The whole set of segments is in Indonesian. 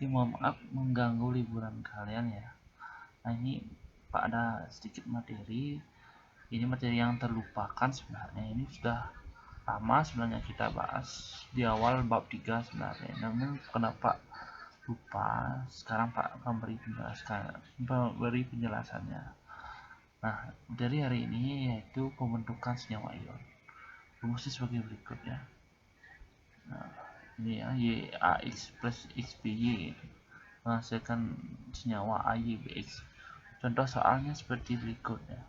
Oke, mohon maaf mengganggu liburan kalian ya. Nah, ini Pak ada sedikit materi. Ini materi yang terlupakan sebenarnya. Ini sudah lama sebenarnya kita bahas di awal bab 3 sebenarnya. Namun kenapa lupa? Sekarang Pak akan beri penjelasannya. Nah, dari hari ini yaitu pembentukan senyawa ion. Rumusnya sebagai berikut ya. Nah, ini ya, YAX plus XBY menghasilkan senyawa AYBX. Contoh soalnya seperti berikut ya.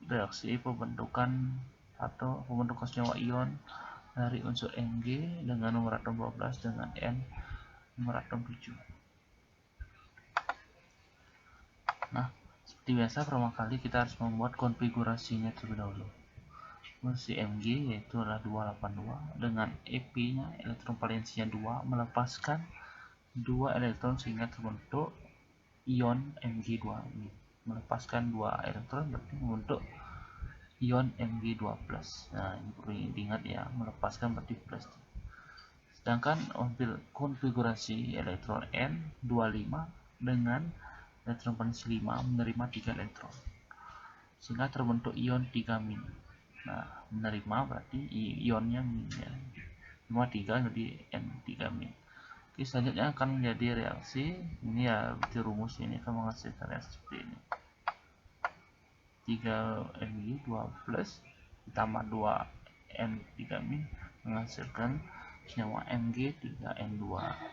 Reaksi pembentukan senyawa ion dari unsur Mg dengan nomor atom 12 dengan N nomor atom 7. Nah, seperti biasa pertama kali kita harus membuat konfigurasinya terlebih dahulu. Si Mg yaitu adalah 282 dengan Ep nya elektron valensinya 2 melepaskan 2 elektron sehingga terbentuk ion Mg2 ini. Melepaskan 2 elektron berarti membentuk ion Mg2+. Nah, ini perlu diingat ya, melepaskan berarti plus. Sedangkan untuk konfigurasi elektron N25 dengan elektron valensi 5 menerima 3 elektron sehingga terbentuk ion 3-. Nah, menerima berarti ionnya min ya. 53 jadi N3-. Oke, selanjutnya akan menjadi reaksi ini ya, berarti rumus ini akan menghasilkan reaksi seperti ini. 3 Mg2 plus ditambah 2 N3- menghasilkan senyawa Mg3N2.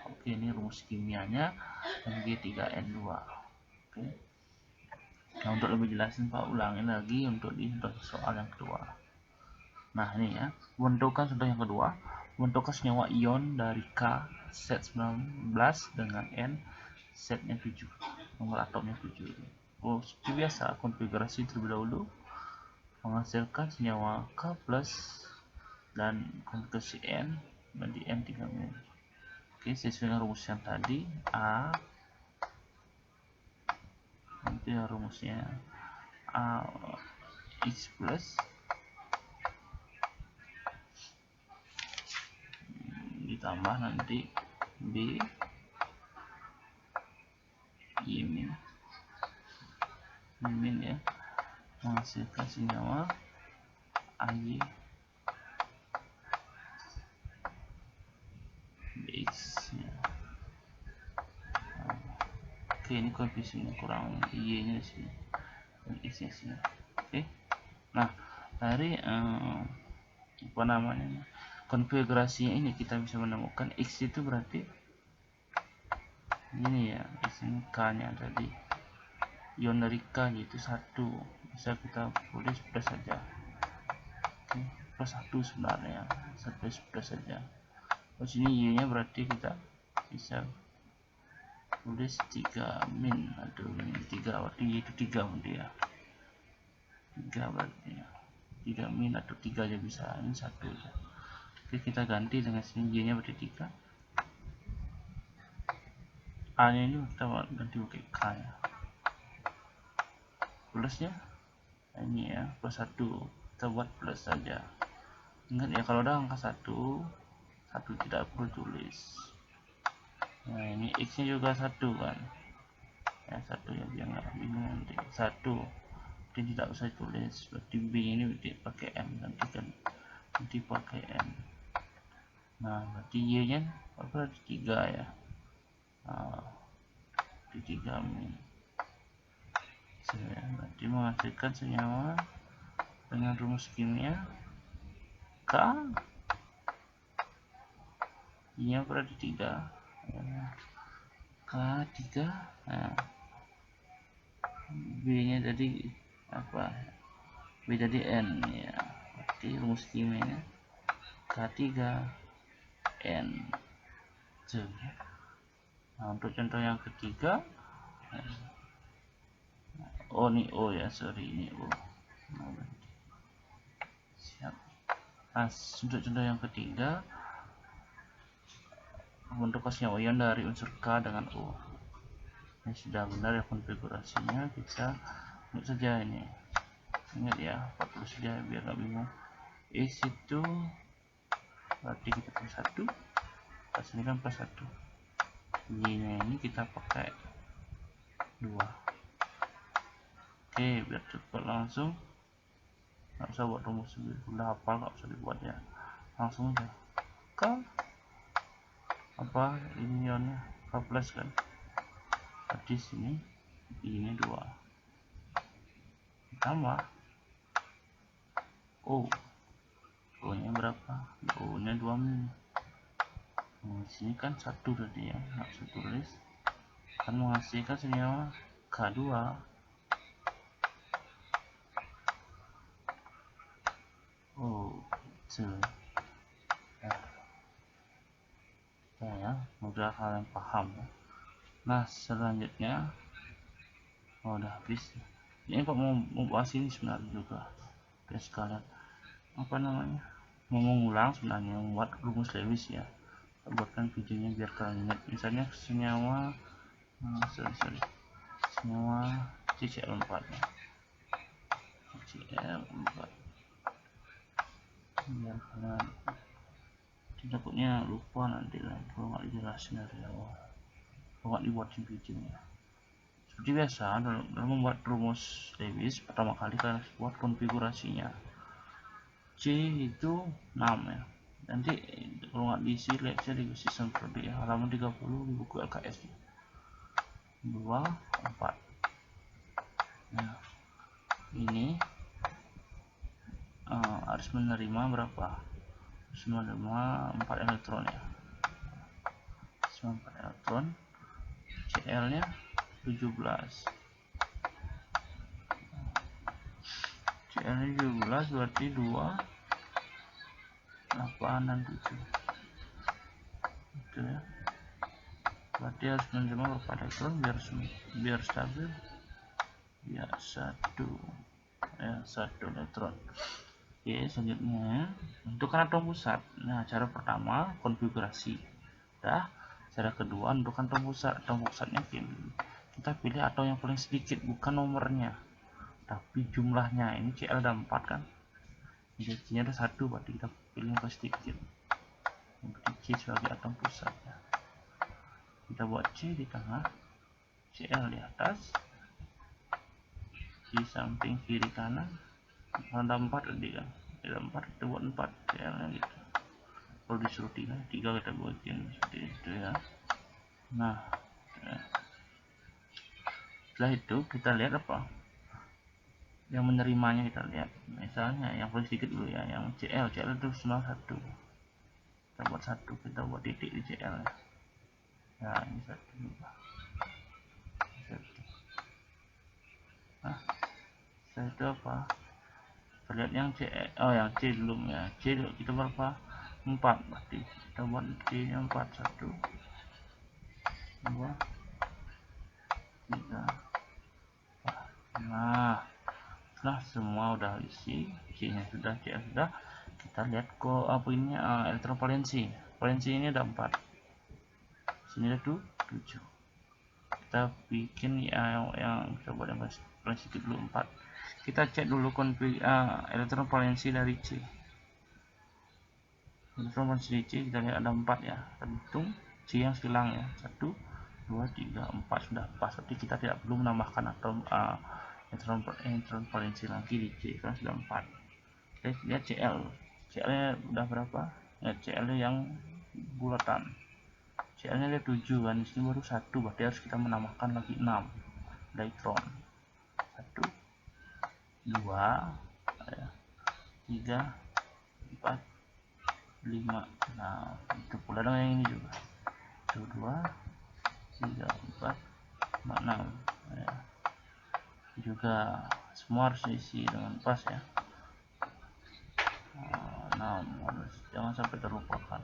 Oke, ini rumus kimianya Mg3N2. Oke. Nah, untuk lebih jelasin Pak ulangin lagi untuk di soal yang kedua. Nah, ini ya, bentukan contoh yang kedua, bentukan senyawa ion dari K set 19 dengan N setnya 7, nomor atomnya 7. Seperti biasa konfigurasi terlebih dahulu menghasilkan senyawa K plus dan konfigurasi N menjadi N3-. Oke, sesuai dengan rumus yang tadi A, nanti rumusnya A X plus ditambah nanti B Y min ya, menghasilkan senyawa AY BX ya. Oke, ini koefisiennya kurang, Y nya sini dan X nya sini. Oke, nah dari apa namanya konfigurasinya ini kita bisa menemukan X itu berarti ini ya, X ini K nya tadi ion dari K yaitu 1, bisa kita tulis plus saja. Oke, plus 1 sebenarnya, plus saja. Di sini Y nya berarti kita bisa tulis 3 min, aduh ini 3 berarti Y itu 3 berarti ya, 3 berarti ya, 3 min atau 3 aja bisa, ini 1 aja. Oke, kita ganti dengan sini Y nya berarti 3, A nya ini kita ganti pakai K ya, plusnya ini ya, plus 1 kita buat plus saja. Ingat ya, kalau ada angka 1 tidak perlu tulis. Nah, ini X nya juga 1 kan ya, 1 ya, biar nggak bingung nanti. 1 jadi tidak usah tulis, berarti B ini pakai M nanti pakai M. Nah, berarti Y nya berarti 3 ya, di 3 min. Berarti menghasilkan senyawa dengan rumus kimia K, Y nya berarti 3 K3. Nah, B nya jadi apa, B jadi N ya, berarti rumus kimianya K3N. Nah, untuk contoh yang ketiga, oh ini O ya, sorry ini O. Siap. Nah, untuk contoh yang ketiga, bentuk senyawa ion dari unsur K dengan O. Ini sudah benar ya konfigurasinya, kita lihat saja ini. Ingat ya, 40 saja biar nggak bingung. X itu berarti kita plus 1, pas ini kan plus 1. G-nya ini kita pakai 2. Oke, biar cepat langsung, nggak usah buat rumus sendiri, udah hafal nggak usah dibuat ya, langsung aja ke apa ini ionnya ke plus kan, di sini ini 2 tambah O nya berapa, O nya 2 mili. Di sini kan 1 tadi ya, nggak usah tulis, kan menghasilkan senyawa K2. Oh gitu ya, mudah kalian paham ya. Nah selanjutnya udah habis ini kok mau bahas ini sebenarnya juga guys, sekalian apa namanya, mau mengulang sebenarnya membuat rumus Lewis ya, buatkan videonya biar kalian ingat. Misalnya senyawa senyawa CCl4 ya. CCl4 biar kalian takutnya lupa nanti lah kalau nggak dijelasin dari awal, kalau nggak dibuatin videonya. Seperti biasa dalam membuat rumus Lewis, pertama kali kalian buat konfigurasinya. C itu 6 ya, nanti kalau nggak diisi lihat saya di sistem seperti ya, halaman 30 di buku LKS 2 4. Nah ini harus menerima berapa, harus menerima 4 elektron ya, 4 elektron. Cl nya 17, Cl nya 17 berarti 2 8 dan 7 itu ya, berarti harus menerima berapa elektron biar stabil ya, 1 ya, 1 elektron. Oke, selanjutnya tentukan atom pusat. Nah cara pertama konfigurasi dah, cara kedua tentukan atom pusat. Atom pusatnya kita pilih atom yang paling sedikit, bukan nomornya tapi jumlahnya. Ini Cl ada 4 kan, jadi C nya ada 1, berarti kita pilih yang paling sedikit, C sebagai atom pusat ya. Kita buat C di tengah, Cl di atas, di samping kiri kanan, ada 4 tadi kan, ada 4, kita buat 4 Cl nya gitu. Kalau disuruh 3 kita buatin seperti itu ya. Nah ya. Setelah itu kita lihat apa yang menerimanya, kita lihat misalnya yang paling sedikit dulu ya, yang Cl itu 1, kita buat 1, kita buat titik di Cl ya. Nah ini 1 juga. Nah setelah itu apa, kita lihat yang C, yang C dulu ya, C dulu kita berapa, 4, berarti kita buat C nya 4, 1 2 3. Nah setelah semua udah isi, C nya sudah, Cl sudah, kita lihat kok apa ini elektron valensi. Valensi ini ada 4, sini ada 7. Kita bikin yang kita buat yang paling sedikit dulu 4. Kita cek dulu konfig elektron valensi dari C. Elektron valensi dari C kita lihat ada 4 ya, kita hitung C yang hilang ya, 1 2 3 4 sudah pas, berarti kita tidak perlu menambahkan atom elektron valensi lagi di C kan sudah 4. Kita lihat Cl nya udah berapa ya, Cl yang bulatan, Cl nya ada 7 kan, di sini baru 1, berarti harus kita menambahkan lagi 6 elektron, 1 2 3 4 5. Nah itu pula dengan yang ini juga, 2 3 4 5 6 ya. Juga semua harus diisi dengan pas ya. Nah harus, jangan sampai terlupakan.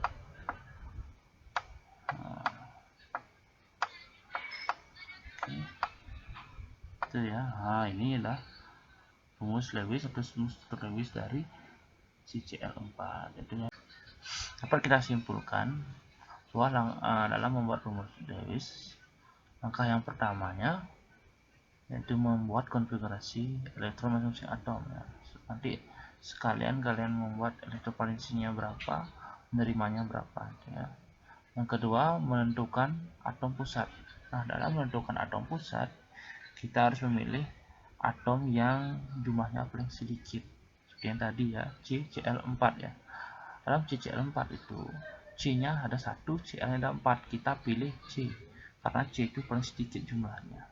Itu ya. Nah ini adalah rumus Lewis atau rumus Lewis dari CCl4. Itu ya. Dapat kita simpulkan bahwa dalam membuat rumus Lewis, langkah yang pertamanya yaitu membuat konfigurasi elektron masing-masing atom ya. Nanti sekalian kalian membuat elektrovalensinya berapa, menerimanya berapa ya. Yang kedua, menentukan atom pusat. Nah, dalam menentukan atom pusat, kita harus memilih atom yang jumlahnya paling sedikit. Seperti yang tadi ya, CCl4 ya. Dalam CCl4 itu, C-nya ada 1, Cl-nya ada 4. Kita pilih C, karena C itu paling sedikit jumlahnya.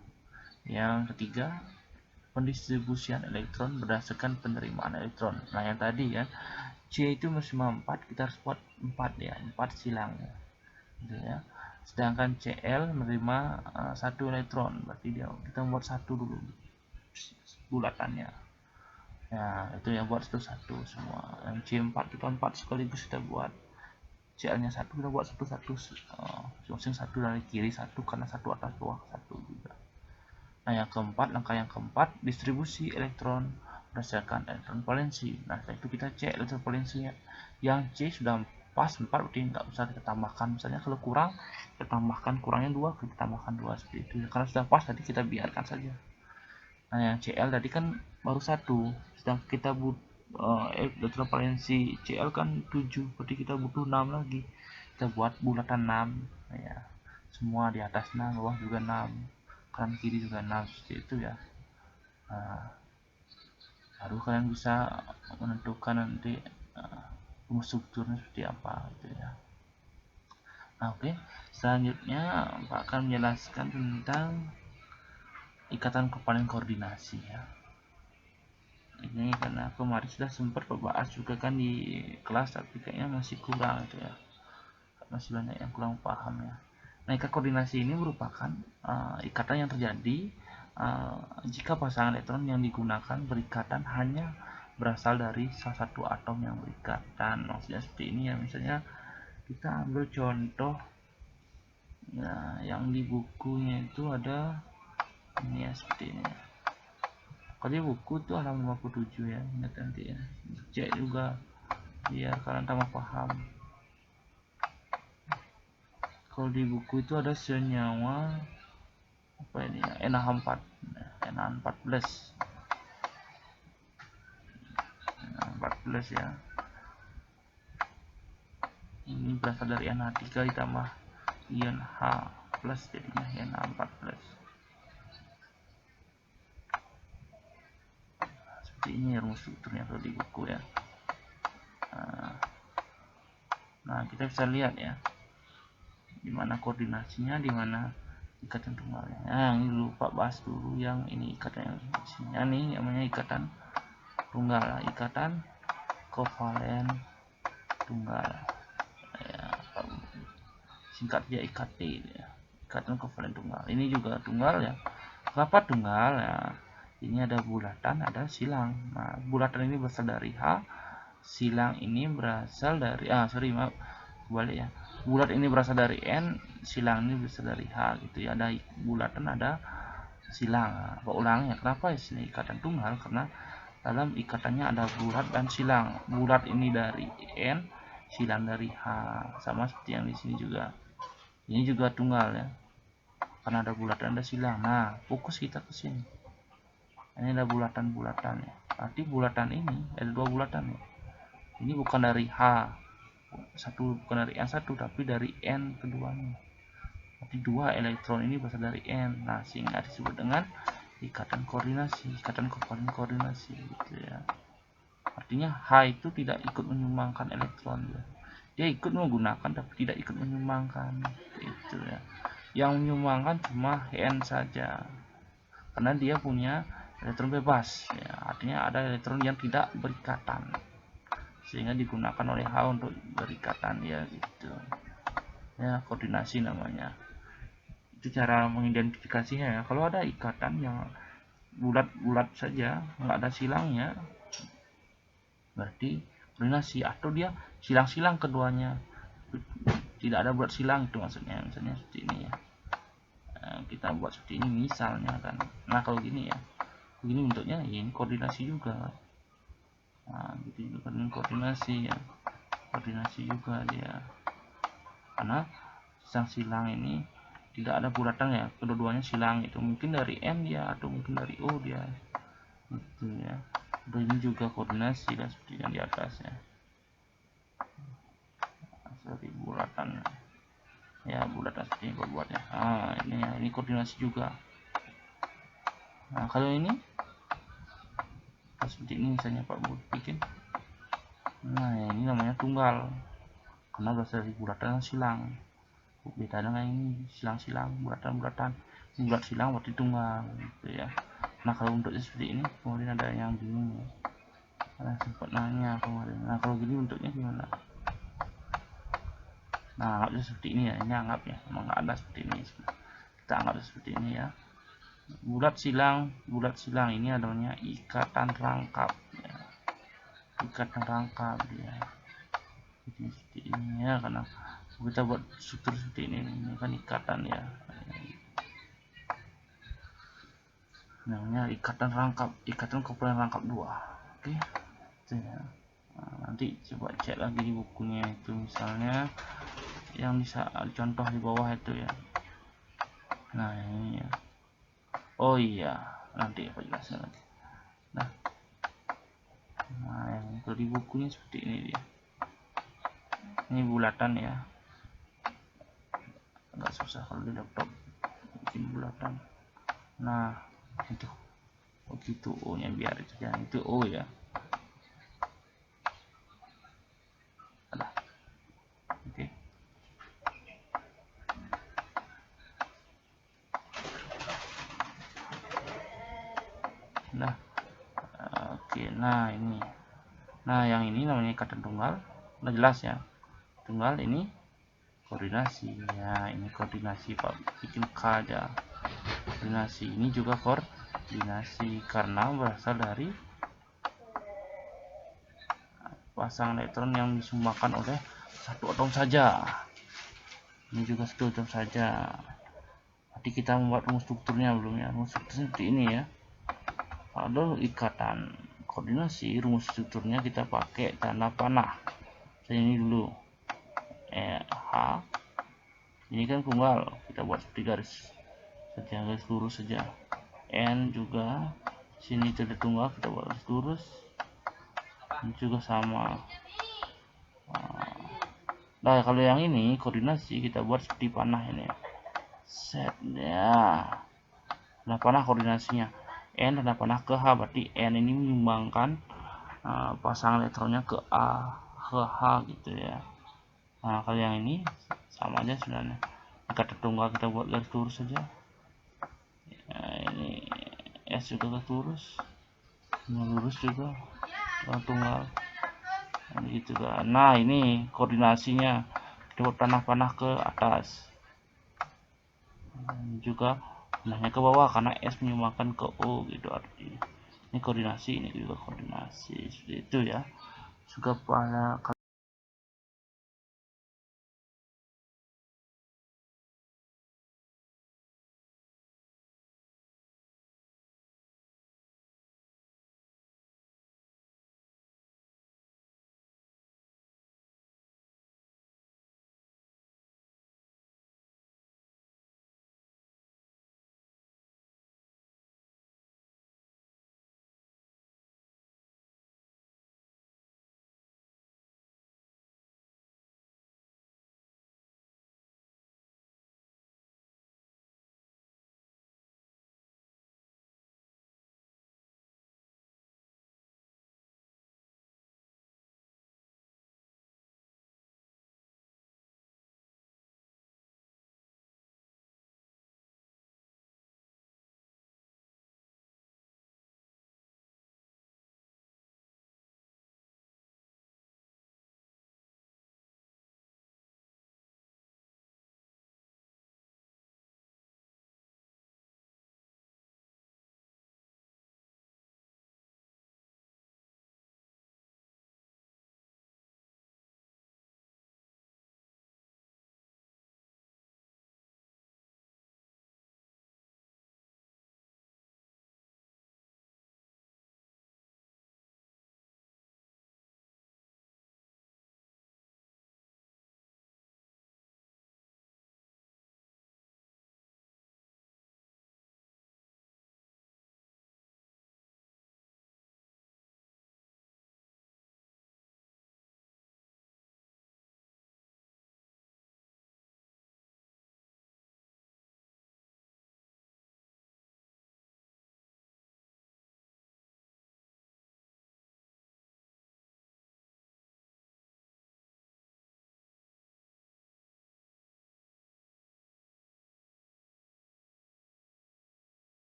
Yang ketiga, pendistribusian elektron berdasarkan penerimaan elektron. Nah, yang tadi ya, C itu maksimal 4, kita harus buat 4 ya, 4 silangnya. Gitu ya. Sedangkan Cl menerima 1 elektron, berarti kita buat 1 dulu bulatannya. Ya, itu yang buat satu-satu semua. Yang C4 kita 4 sekaligus kita buat. Cl-nya 1 kita buat satu-satu, masing-masing 1 dari kiri 1 karena 1 atas bawah 1 juga. Nah, yang keempat, langkah yang keempat, distribusi elektron berdasarkan elektron valensi. Nah, setelah itu kita cek elektron valensinya. Yang C sudah pas 4, berarti nggak usah kita tambahkan. Misalnya kalau kurang, kita tambahkan, kurangnya 2, kita tambahkan 2 seperti itu. Karena sudah pas, tadi kita biarkan saja. Nah, yang Cl tadi kan baru 1, sedang kita butuh elektron valensi Cl kan 7, berarti kita butuh 6 lagi. Kita buat bulatan 6. Nah, ya. Semua di atas 6, bawah juga 6. Kanan kiri juga 6, seperti itu ya. Nah, baru kalian bisa menentukan nanti rumus strukturnya seperti apa gitu ya. Nah, oke. Selanjutnya Pak akan menjelaskan tentang ikatan kovalent koordinasi ya. Ini karena kemarin sudah sempat bahas juga kan di kelas, tapi kayaknya masih kurang itu ya, masih banyak yang kurang paham ya. Nah, ikatan koordinasi ini merupakan ikatan yang terjadi jika pasangan elektron yang digunakan berikatan hanya berasal dari salah satu atom yang berikatan. Maksudnya seperti ini ya, misalnya kita ambil contoh ya, yang di bukunya itu ada ini ya, seperti ini. Kalau di buku itu halaman 57 ya, ingat nanti ya, cek juga biar kalian tambah paham. Kalau di buku itu ada senyawa apa ini ya, NH4 NH14 ya, ini berasal dari NH3 ditambah ion H plus, jadinya NH14 seperti ini rumus strukturnya kalau di buku ya. Nah, kita bisa lihat ya dimana koordinasinya, dimana ikatan tunggalnya. Nah, ini lupa bahas dulu yang ini ikatan yang sini. Ini namanya ikatan tunggal, ikatan kovalen tunggal ya, singkat aja IKT ya. Ikatan kovalen tunggal ini juga tunggal ya. Kenapa tunggal ya? Ini ada bulatan, ada silang. Nah, bulatan ini berasal dari H, silang ini berasal dari maaf, kebalik ya. Bulat ini berasal dari N, silang ini berasal dari H gitu ya. Ada bulatan, ada silang. Apa ulangnya? Kenapa ya sini ikatan tunggal? Karena dalam ikatannya ada bulat dan silang. Bulat ini dari N, silang dari H. Sama seperti yang di sini juga. Ini juga tunggal ya. Karena ada bulat dan ada silang. Nah, fokus kita ke sini. Ini ada bulatan-bulatan ya. Berarti bulatan ini ada 2 bulatan ya. Ini bukan dari H. Satu bukan dari N1, tapi dari N keduanya. Berarti 2 elektron ini berasal dari N. Nah, sehingga disebut dengan ikatan koordinasi, ikatan kovalen koordinasi gitu ya. Artinya H itu tidak ikut menyumbangkan elektron ya. Dia ikut menggunakan tapi tidak ikut menyumbangkan itu ya. Yang menyumbangkan cuma N saja. Karena dia punya elektron bebas ya. Artinya ada elektron yang tidak berikatan, sehingga digunakan oleh H untuk berikatan ya gitu. Ya, koordinasi namanya. Itu cara mengidentifikasinya ya. Kalau ada ikatan yang bulat-bulat saja, nggak ada silangnya, berarti koordinasi. Atau dia silang-silang keduanya, tidak ada bulat silang, itu maksudnya. Misalnya seperti ini ya. Nah, kita buat seperti ini misalnya kan. Nah, kalau gini ya, begini bentuknya, ini koordinasi juga. Nah, gitu juga dengan koordinasi ya, koordinasi juga dia, karena silang ini tidak ada bulatan ya, kedua-duanya silang. Itu mungkin dari N dia atau mungkin dari O dia gitu ya. Dan ini juga koordinasi dan seperti yang di atasnya, seperti bulatan. ya, bulatan seperti ini buatnya. Ini koordinasi juga. Nah, kalau ini seperti ini misalnya Pak Bu bikin. Nah, ini namanya tunggal karena berasal dari bulatan silang. Beda dengan ini silang-silang, bulatan-bulatan. Bulat silang berarti tunggal gitu ya. Nah, kalau bentuknya seperti ini, kemudian ada yang bingung ya. Sempat nanya kemarin. Nah, kalau gini bentuknya gimana? Nah, anggapnya seperti ini ya. Ini anggap ya, memang nggak ada seperti ini. Kita anggap seperti ini ya. Bulat silang ini adanya ikatan rangkap ya. Ikatan rangkap ya. Jadi seperti ini ya, karena kita buat struktur seperti ini kan ikatan ya. Namanya ikatan rangkap, ikatan komponen rangkap 2. Oke. Ya. Nah, nanti coba cek lagi di bukunya itu, misalnya yang bisa contoh di bawah itu ya. Nah, ini ya. Oh iya, nanti apa jelasnya lagi. Nah, yang itu di bukunya seperti ini dia. Ini bulatan ya. Agak susah kalau di laptop bikin bulatan. Nah, itu. Oh gitu, O-nya biar itu ya. Itu O ya. Ada. Oke. Nah, oke. Nah, ini. Nah, yang ini namanya ikatan tunggal. Udah jelas ya. Tunggal ini koordinasi ya. Ini koordinasi Pak, bikin K aja. Koordinasi ini juga koordinasi karena berasal dari pasang elektron yang disumbangkan oleh satu atom saja. Ini juga satu atom saja. Nanti kita membuat rumus strukturnya belum ya. Rumus strukturnya seperti ini ya. Kalau ikatan koordinasi, rumus strukturnya kita pakai tanda panah. Ini dulu H. Ini kan tunggal, kita buat seperti garis saja, garis lurus saja. N juga sini ada tunggal, kita buat garis lurus. Ini juga sama. Nah, kalau yang ini koordinasi kita buat seperti panah ini. Set ya. Nah, panah koordinasinya N tanda panah ke H, berarti N ini menyumbangkan pasang elektronnya ke A ke H gitu ya. Nah, kalau yang ini sama aja sebenarnya. Kata tunggal kita buat garis lurus saja. Nah, ini S juga garis lurus. Ini lurus juga tunggal. Gitu kan. Nah, ini koordinasinya kita buat panah-panah ke atas. Ini juga panahnya ke bawah karena S menyumbangkan ke O gitu artinya. Ini koordinasi, ini juga koordinasi seperti itu ya. Juga pada